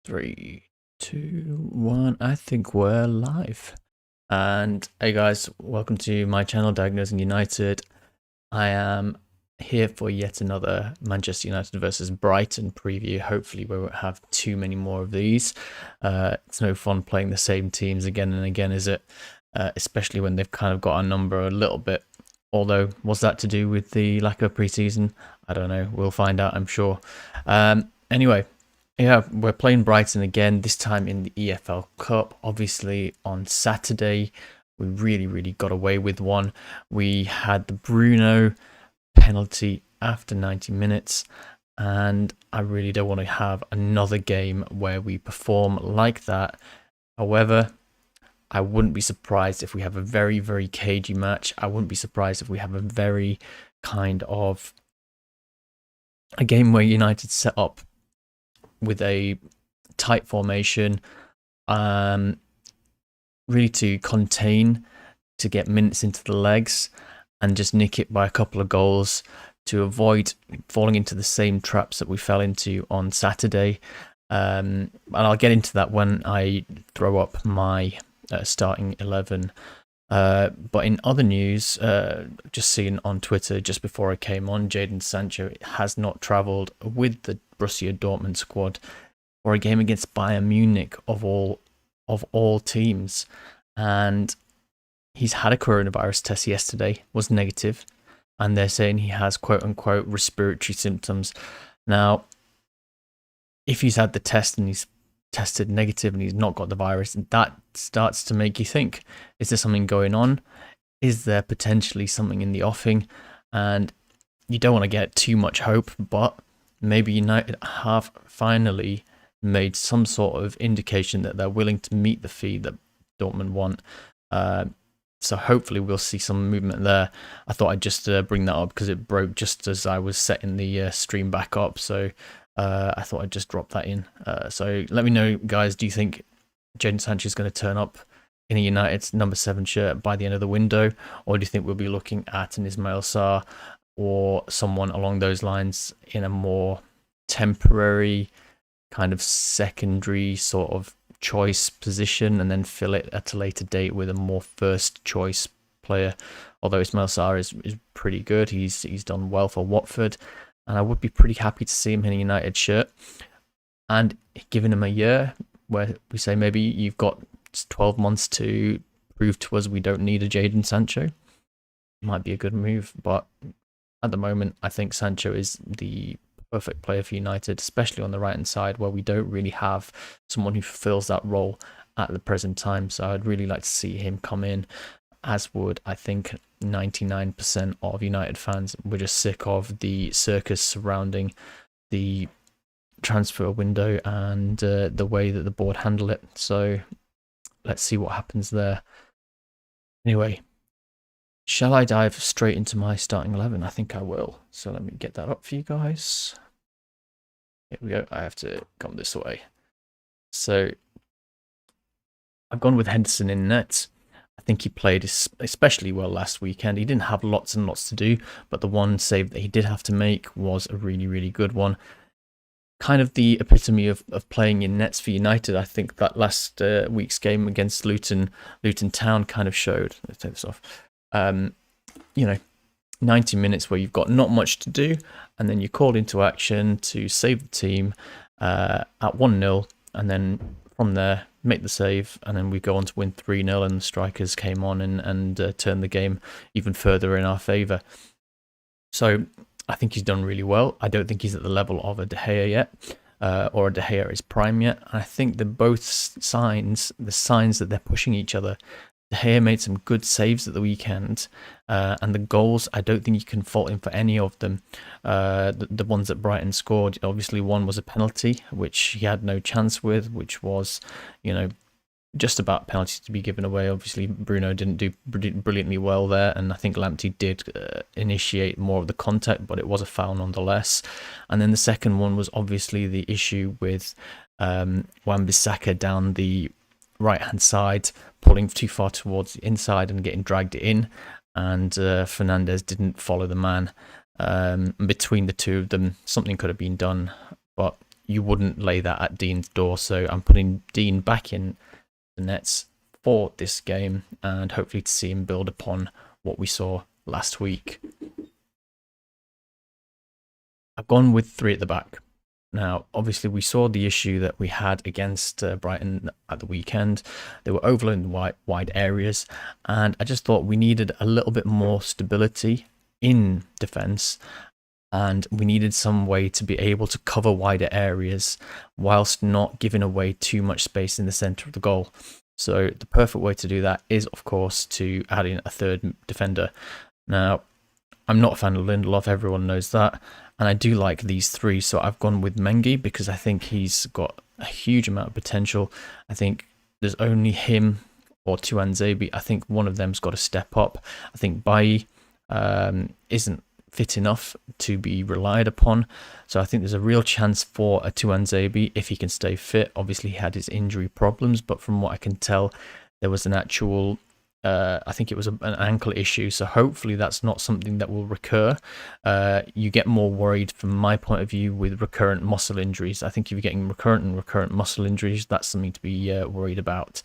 Three, two, one. I think we're live. And hey guys, welcome to my channel, Diagnosing United. I am here for yet another Manchester United versus Brighton preview. Hopefully we won't have too many more of these. It's no fun playing the same teams again and again, is it? Especially when they've kind of got our number a little bit. Although, was that to do with the lack of preseason? I don't know. We'll find out, I'm sure. Anyway, yeah, we're playing Brighton again, this time in the EFL Cup. Obviously, on Saturday, we really got away with one. We had the Bruno penalty after 90 minutes, and I really don't want to have another game where we perform like that. However, I wouldn't be surprised if we have a very cagey match. I wouldn't be surprised if we have a very kind of a game where United set up with a tight formation, really to contain, to get minutes into the legs and just nick it by a couple of goals to avoid falling into the same traps that we fell into on Saturday. And I'll get into that when I throw up my starting 11. But in other news, just seeing on Twitter just before I came on, Jadon Sancho has not travelled with the Borussia Dortmund squad for a game against Bayern Munich of all teams, and he's had a coronavirus test yesterday, was negative, and they're saying he has quote unquote respiratory symptoms. Now, if he's had the test and he's tested negative and he's not got the virus, that starts to make you think, is there something going on? Is there potentially something in the offing? And you don't want to get too much hope, but maybe United have finally made some sort of indication that they're willing to meet the fee that Dortmund want. So hopefully we'll see some movement there. I thought I'd just bring that up because it broke just as I was setting the stream back up. So I thought I'd just drop that in. So let me know, guys, do you think Jadon Sancho is going to turn up in a United's number 7 shirt by the end of the window? Or do you think we'll be looking at an Ismail Sarr or someone along those lines in a more temporary kind of secondary sort of choice position and then fill it at a later date with a more first choice player? Although Ismail Sarr is pretty good. He's done well for Watford, and I would be pretty happy to see him in a United shirt. And giving him a year where we say maybe you've got 12 months to prove to us we don't need a Jadon Sancho, might be a good move. But at the moment, I think Sancho is the perfect player for United, especially on the right-hand side where we don't really have someone who fulfills that role at the present time. So I'd really like to see him come in, as would, I think, 99% of United fans. We're just sick of the circus surrounding the transfer window and the way that the board handle it. So let's see what happens there. Anyway, shall I dive straight into my starting 11? I think I will. So let me get that up for you guys. Here we go. I have to come this way. So I've gone with Henderson in net. I think he played especially well last weekend. He didn't have lots and lots to do, but the one save that he did have to make was a really good one. Kind of the epitome of playing in nets for United. I think that last week's game against Luton Town kind of showed. Let's take this off. 90 minutes where you've got not much to do, and then you're called into action to save the team at 1-0, and then from there make the save, and then we go on to win 3-0, and the strikers came on and turned the game even further in our favour. So I think he's done really well. I don't think he's at the level of a De Gea yet, or a De Gea at his prime yet. And I think they're both signs that they're pushing each other. De Gea made some good saves at the weekend, and the goals, I don't think you can fault him for any of them. The ones that Brighton scored, obviously one was a penalty, which he had no chance with, which was, just about penalties to be given away. Obviously, Bruno didn't do brilliantly well there, and I think Lamptey did initiate more of the contact, but it was a foul nonetheless. And then the second one was obviously the issue with Wan-Bissaka down the right-hand side, pulling too far towards the inside and getting dragged in, and Fernandes didn't follow the man. Between the two of them, something could have been done, but you wouldn't lay that at Dean's door. So I'm putting Dean back in the nets for this game, and hopefully to see him build upon what we saw last week. I've gone with 3 at the back. Now, obviously, we saw the issue that we had against Brighton at the weekend. They were overloading wide areas, and I just thought we needed a little bit more stability in defence, and we needed some way to be able to cover wider areas whilst not giving away too much space in the centre of the goal. So the perfect way to do that is, of course, to add in a third defender. Now, I'm not a fan of Lindelof, everyone knows that, and I do like these 3, so I've gone with Mengi because I think he's got a huge amount of potential. I think there's only him or Tuanzebe. I think one of them's got to step up. I think Bailly isn't fit enough to be relied upon, so I think there's a real chance for a Tuanzebe if he can stay fit. Obviously, he had his injury problems, but from what I can tell, there was an actual I think it was an ankle issue, so hopefully that's not something that will recur. You get more worried from my point of view with recurrent muscle injuries. I think if you're getting recurrent muscle injuries, that's something to be worried about.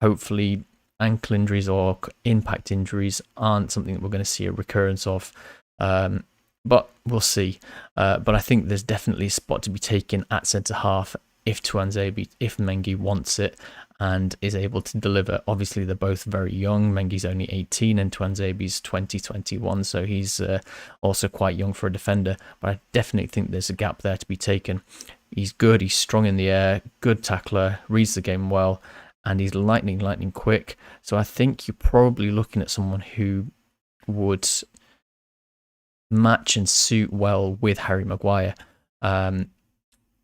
Hopefully ankle injuries or impact injuries aren't something that we're going to see a recurrence of, but we'll see. But I think there's definitely a spot to be taken at centre half if Mengi wants it and is able to deliver. Obviously, they're both very young. Mengi's only 18 and Tuanzebe's 2021, so he's also quite young for a defender. But I definitely think there's a gap there to be taken. He's good, he's strong in the air, good tackler, reads the game well, and he's lightning quick. So I think you're probably looking at someone who would match and suit well with Harry Maguire.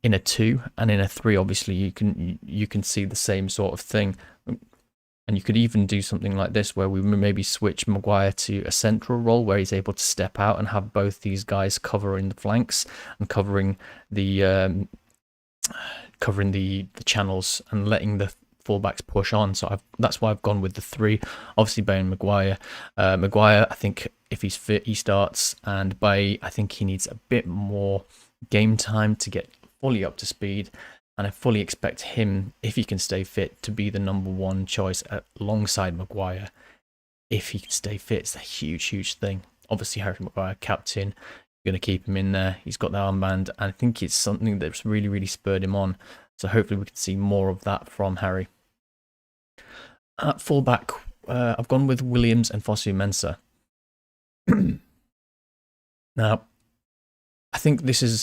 In a 2 and in a 3, obviously you can see the same sort of thing, and you could even do something like this where we maybe switch Maguire to a central role where he's able to step out and have both these guys covering the flanks and covering the channels and letting the fullbacks push on. So that's why I've gone with the 3. Obviously, Bailly and Maguire. Maguire, I think if he's fit, he starts, and Bailly, I think he needs a bit more game time to get fully up to speed, and I fully expect him, if he can stay fit, to be the number 1 choice alongside Maguire. If he can stay fit, it's a huge thing. Obviously, Harry Maguire, captain, going to keep him in there. He's got the armband, and I think it's something that's really spurred him on. So hopefully we can see more of that from Harry. At fullback, I've gone with Williams and Fosu-Mensah. Now, I think this is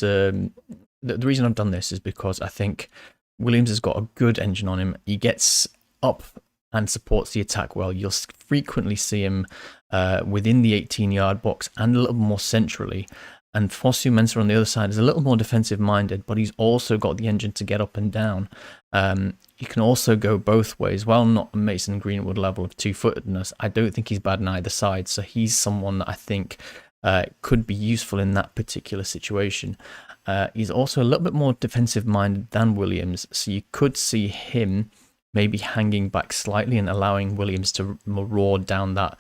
the reason I've done this is because I think Williams has got a good engine on him. He gets up and supports the attack well. You'll frequently see him within the 18-yard box and a little more centrally. And Fosu-Mensah on the other side is a little more defensive-minded, but he's also got the engine to get up and down. He can also go both ways. While not a Mason Greenwood level of two-footedness, I don't think he's bad on either side. So he's someone that I think could be useful in that particular situation. He's also a little bit more defensive-minded than Williams, so you could see him maybe hanging back slightly and allowing Williams to maraud down that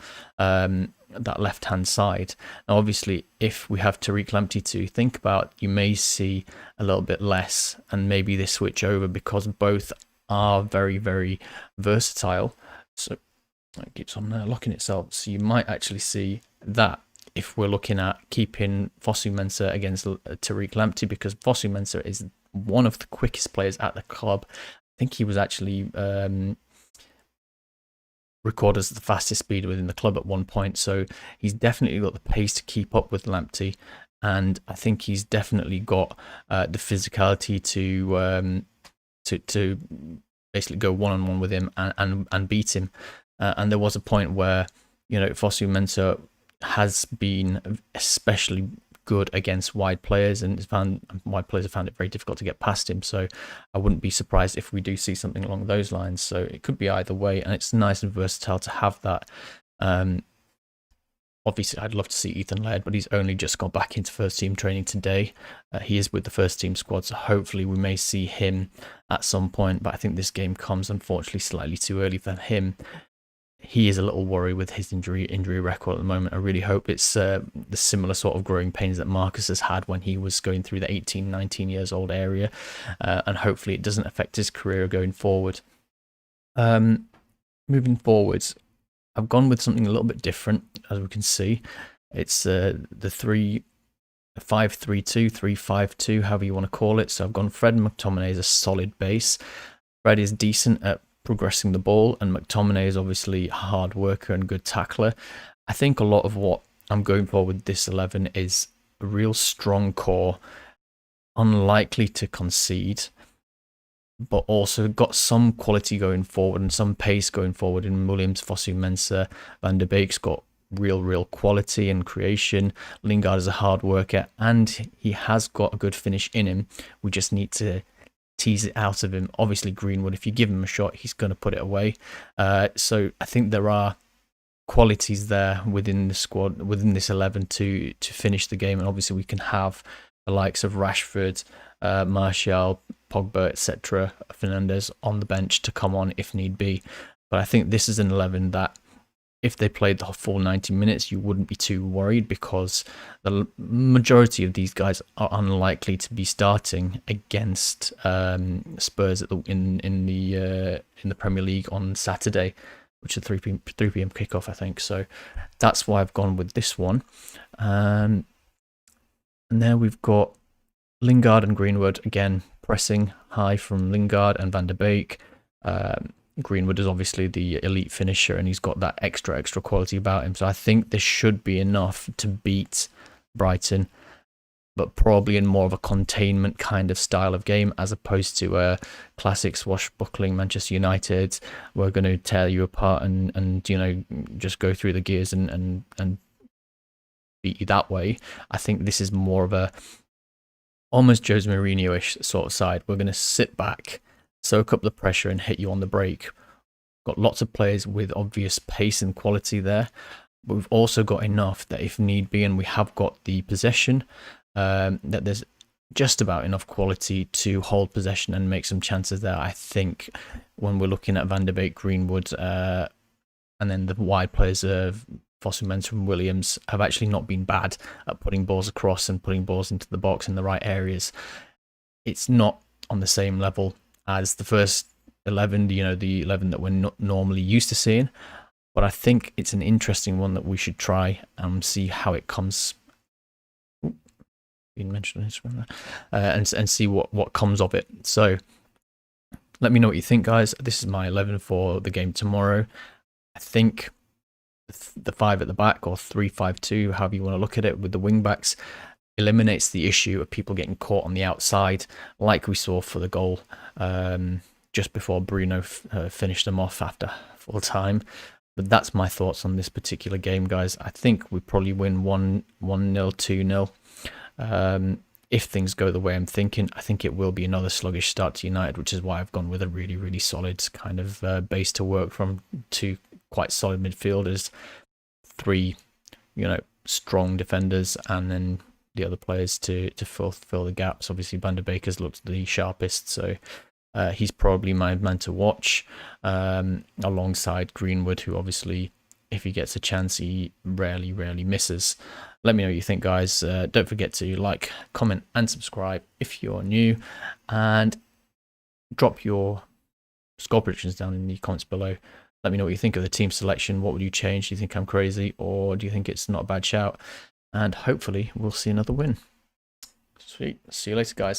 left-hand side. Now, obviously, if we have Tariq Lamptey to think about, you may see a little bit less, and maybe they switch over because both are very versatile. So it keeps on locking itself. So you might actually see that if we're looking at keeping Fosu-Mensah against Tariq Lamptey, because Fosu-Mensah is one of the quickest players at the club. I think he was actually recorded as the fastest speed within the club at one point. So he's definitely got the pace to keep up with Lamptey, and I think he's definitely got the physicality to basically go one-on-one with him and beat him. And there was a point where, Fosu-Mensah has been especially good against wide players, and wide players have found it very difficult to get past him. So I wouldn't be surprised if we do see something along those lines. So it could be either way, and it's nice and versatile to have that. Obviously, I'd love to see Ethan Laird, but he's only just got back into first team training today. He is with the first team squad, so hopefully we may see him at some point. But I think this game comes, unfortunately, slightly too early for him. he is a little worried with his injury record at the moment. I really hope it's the similar sort of growing pains that Marcus has had when he was going through the 18, 19 years old area, and hopefully it doesn't affect his career going forward. Moving forwards, I've gone with something a little bit different, as we can see. It's the 3-5-3-2, 3-5-2, however you want to call it. So I've gone Fred and McTominay as a solid base. Fred is decent at progressing the ball, and McTominay is obviously a hard worker and good tackler. I think a lot of what I'm going for with this 11 is a real strong core, unlikely to concede, but also got some quality going forward and some pace going forward in Williams, Fosu-Mensah. Van der Beek's got real quality and creation. Lingard is a hard worker, and he has got a good finish in him. We just need to tease it out of him. Obviously, Greenwood, if you give him a shot, he's going to put it away. So I think there are qualities there within the squad, within this 11 to finish the game. And obviously, we can have the likes of Rashford, Martial, Pogba, etc., Fernandes on the bench to come on if need be. But I think this is an 11 that, if they played the full 90 minutes, you wouldn't be too worried, because the majority of these guys are unlikely to be starting against Spurs in the Premier League on Saturday, which is 3 p.m. kickoff, I think. So that's why I've gone with this one. And there we've got Lingard and Greenwood, again, pressing high from Lingard and Van der Beek. Greenwood is obviously the elite finisher, and he's got that extra quality about him. So I think this should be enough to beat Brighton, but probably in more of a containment kind of style of game, as opposed to a classic swashbuckling Manchester United. We're going to tear you apart and just go through the gears and beat you that way. I think this is more of a almost Jose Mourinho-ish sort of side. We're going to sit back, soak up the pressure, and hit you on the break. Got lots of players with obvious pace and quality there, but we've also got enough that if need be, and we have got the possession, that there's just about enough quality to hold possession and make some chances there. I think when we're looking at Van der Beek, Greenwood, and then the wide players of Fosu-Mensah and Williams have actually not been bad at putting balls across and putting balls into the box in the right areas. It's not on the same level as the first 11, the 11 that we're not normally used to seeing. But I think it's an interesting one that we should try and see how it comes. Been mentioned and see what comes of it. So let me know what you think, guys. This is my 11 for the game tomorrow. I think the 5 at the back, or 3-5-2, however you want to look at it, with the wing backs, eliminates the issue of people getting caught on the outside, like we saw for the goal just before Bruno finished them off after full time. But that's my thoughts on this particular game, guys. I think we probably win 1-0, 2-0. If things go the way I'm thinking, I think it will be another sluggish start to United, which is why I've gone with a really solid kind of base to work from. 2 quite solid midfielders, 3 strong defenders, and then the other players to fill the gaps. Obviously Van der Beek has looked the sharpest, so he's probably my man to watch, alongside Greenwood, who obviously, if he gets a chance, he rarely misses. Let me know what you think, guys. Don't forget to like, comment, and subscribe if you're new, and drop your score predictions down in the comments below. Let me know what you think of the team selection. What would you change? Do you think I'm crazy, or do you think it's not a bad shout? And hopefully we'll see another win. Sweet. See you later, guys.